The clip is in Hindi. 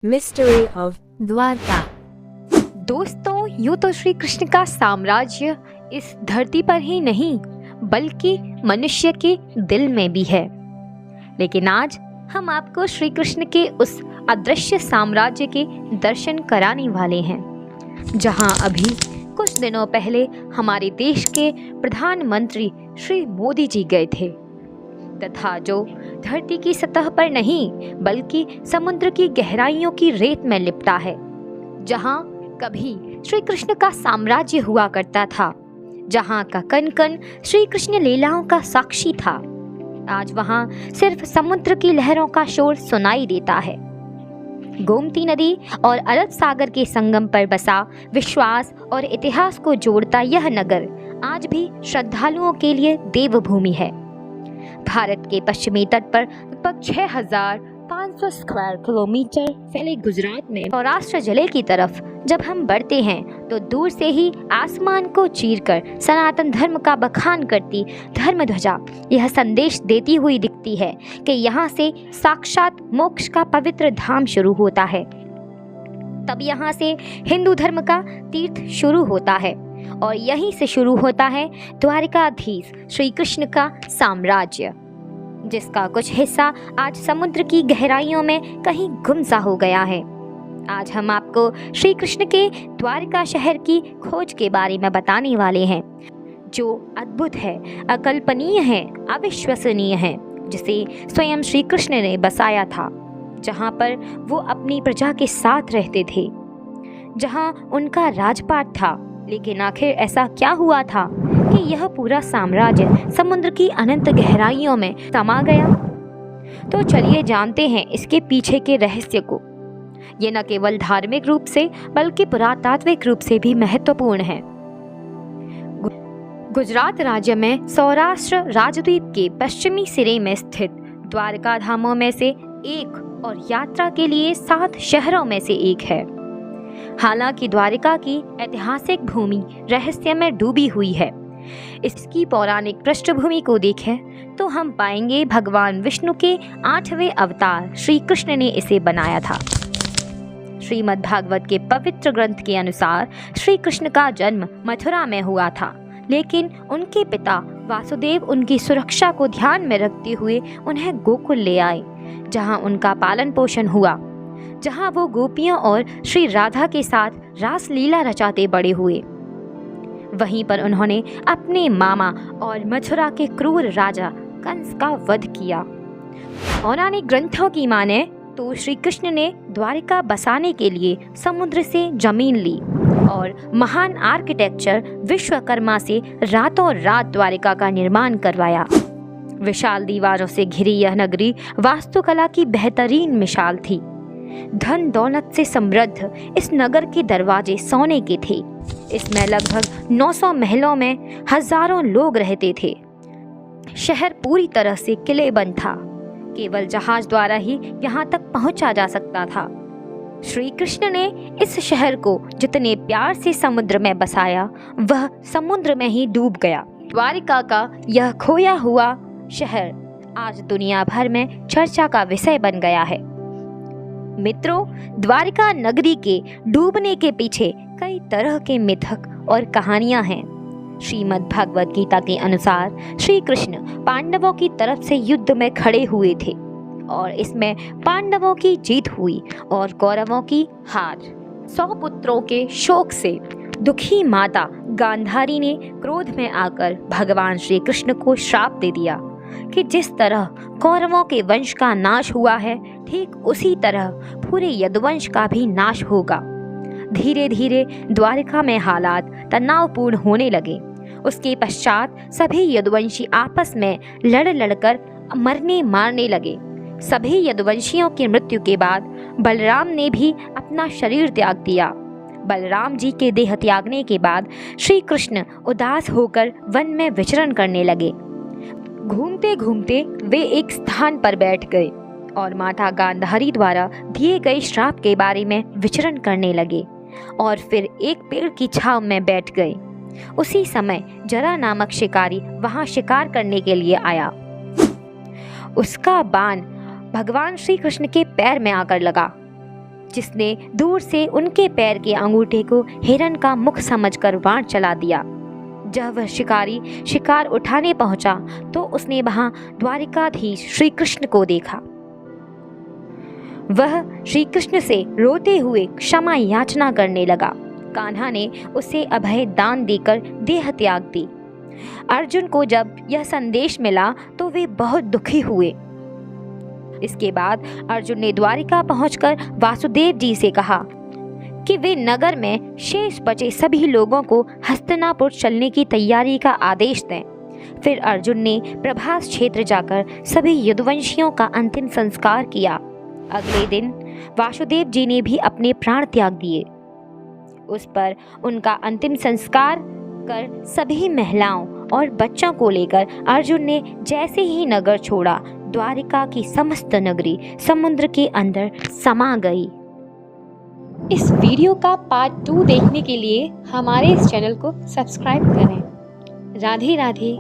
Mystery of Dwarka. दोस्तों, यूं तो श्री कृष्ण का साम्राज्य इस धरती पर ही नहीं बल्कि मनुष्य के दिल में भी है। लेकिन आज हम आपको श्री कृष्ण के उस अदृश्य साम्राज्य के दर्शन कराने वाले हैं, जहां अभी कुछ दिनों पहले हमारे देश के प्रधानमंत्री श्री मोदी जी गए थे, तथा जो धरती की सतह पर नहीं बल्कि समुद्र की गहराइयों की रेत में लिपटा है, जहां कभी श्री कृष्ण का साम्राज्य हुआ करता था, जहां का कण कण श्री कृष्ण लीलाओं का साक्षी था। आज वहां सिर्फ समुद्र की लहरों का शोर सुनाई देता है। गोमती नदी और अरब सागर के संगम पर बसा विश्वास और इतिहास को जोड़ता यह नगर आज भी श्रद्धालुओं के लिए देवभूमि है। भारत के पश्चिमी तट पर लगभग 6,500 स्क्वायर किलोमीटर फैले गुजरात में सौराष्ट्र जिले की तरफ जब हम बढ़ते हैं तो दूर से ही आसमान को चीरकर सनातन धर्म का बखान करती धर्म ध्वजा यह संदेश देती हुई दिखती है कि यहाँ से साक्षात मोक्ष का पवित्र धाम शुरू होता है। तब यहाँ से हिंदू धर्म का तीर्थ शुरू होता है और यहीं से शुरू होता है द्वारिकाधीश श्री कृष्ण का साम्राज्य, जिसका कुछ हिस्सा आज समुद्र की गहराइयों में कहीं गुम सा हो गया है। आज हम आपको श्री कृष्ण के द्वारिका शहर की खोज के बारे में बताने वाले हैं, जो अद्भुत है, अकल्पनीय है, अविश्वसनीय है, जिसे स्वयं श्री कृष्ण ने बसाया था, जहाँ पर वो अपनी प्रजा के साथ रहते थे, जहाँ उनका राजपाट था। लेकिन आखिर ऐसा क्या हुआ था कि यह पूरा साम्राज्य समुद्र की अनंत गहराइयों में समा गया? तो चलिए जानते हैं इसके पीछे के रहस्य को। ये न केवल धार्मिक रूप से बल्कि पुरातात्विक रूप से भी महत्वपूर्ण है। गुजरात राज्य में सौराष्ट्र राजद्वीप के पश्चिमी सिरे में स्थित द्वारका धामों में से एक और यात्रा के लिए 7 शहरों में से एक है। हालांकि द्वारिका की ऐतिहासिक भूमि रहस्य में डूबी हुई है। इसकी पौराणिक पृष्ठभूमि को देखें तो हम पाएंगे भगवान विष्णु के 8वें अवतार श्री कृष्ण ने इसे बनाया था। श्रीमद् भागवत के पवित्र ग्रंथ के अनुसार श्री कृष्ण का जन्म मथुरा में हुआ था, लेकिन उनके पिता वासुदेव उनकी सुरक्षा को ध्यान में रखते हुए उन्हें गोकुल ले आए, जहां उनका पालन पोषण हुआ, जहां वो गोपियों और श्री राधा के साथ रास लीला रचाते बड़े हुए। वहीं पर उन्होंने अपने मामा और मथुरा के क्रूर राजा कंस का वध किया। पौराणिक ग्रंथों की माने तो श्री कृष्ण ने द्वारिका बसाने के लिए समुद्र से जमीन ली और महान आर्किटेक्चर विश्वकर्मा से रातों रात द्वारिका का निर्माण करवाया। विशाल दीवारों से घिरी यह नगरी वास्तुकला की बेहतरीन मिसाल थी। धन दौलत से समृद्ध इस नगर के दरवाजे सोने के थे। इसमें लगभग 900 महलों में हजारों लोग रहते थे। शहर पूरी तरह से किलेबंद था। केवल जहाज द्वारा ही यहाँ तक पहुँचा जा सकता था। श्री कृष्ण ने इस शहर को जितने प्यार से समुद्र में बसाया, वह समुद्र में ही डूब गया। द्वारिका का यह खोया हुआ शहर आज दुनिया भर में चर्चा का विषय बन गया है। मित्रों, द्वारिका नगरी के डूबने के पीछे कई तरह के मिथक और कहानियां हैं। श्रीमद् भागवत गीता के अनुसार श्री कृष्ण पांडवों की तरफ से युद्ध में खड़े हुए थे और इसमें पांडवों की जीत हुई और कौरवों की हार। 100 पुत्रों के शोक से दुखी माता गांधारी ने क्रोध में आकर भगवान श्री कृष्ण को श्राप दे दिया कि जिस तरह कौरवों के वंश का नाश हुआ है, ठीक उसी तरह पूरे यदुवंश का भी नाश होगा। धीरे धीरे द्वारिका में हालात तनावपूर्ण होने लगे। उसके पश्चात सभी यदुवंशी आपस में लड़ लड़कर मरने मारने लगे। सभी यदुवंशियों की मृत्यु के बाद बलराम ने भी अपना शरीर त्याग दिया। बलराम जी के देह त्यागने के बाद श्री कृष्ण उदास होकर वन में विचरण करने लगे। घूमते घूमते वे एक स्थान पर बैठ गए और माता गांधारी द्वारा दिए गए श्राप के बारे में विचरण करने लगे और फिर एक पेड़ की छांव में बैठ गए। उसी समय जरा नामक शिकारी वहां शिकार करने के लिए आया। उसका बाण भगवान श्री कृष्ण के पैर में आकर लगा जिसने दूर से उनके पैर के अंगूठे को हिरण का मुख समझकर बाण चला दिया। जब वह शिकारी शिकार उठाने पहुंचा तो उसने वहां द्वारिकाधीश श्री कृष्ण को देखा। वह श्री कृष्ण से रोते हुए क्षमा याचना करने लगा। कान्हा ने उसे अभय दान देकर देह त्याग दी। अर्जुन को जब यह संदेश मिला तो वे बहुत दुखी हुए। इसके बाद अर्जुन ने द्वारिका पहुंचकर वासुदेव जी से कहा कि वे नगर में शेष बचे सभी लोगों को हस्तिनापुर चलने की तैयारी का आदेश दें। फिर अर्जुन ने प्रभास क्षेत्र जाकर सभी यदुवंशियों का अंतिम संस्कार किया। अगले दिन वासुदेव जी ने भी अपने प्राण त्याग दिए। उस पर उनका अंतिम संस्कार कर सभी महिलाओं और बच्चों को लेकर अर्जुन ने जैसे ही नगर छोड़ा, द्वारिका की समस्त नगरी समुद्र के अंदर समा गई। इस वीडियो का पार्ट 2 देखने के लिए हमारे इस चैनल को सब्सक्राइब करें। राधे राधे।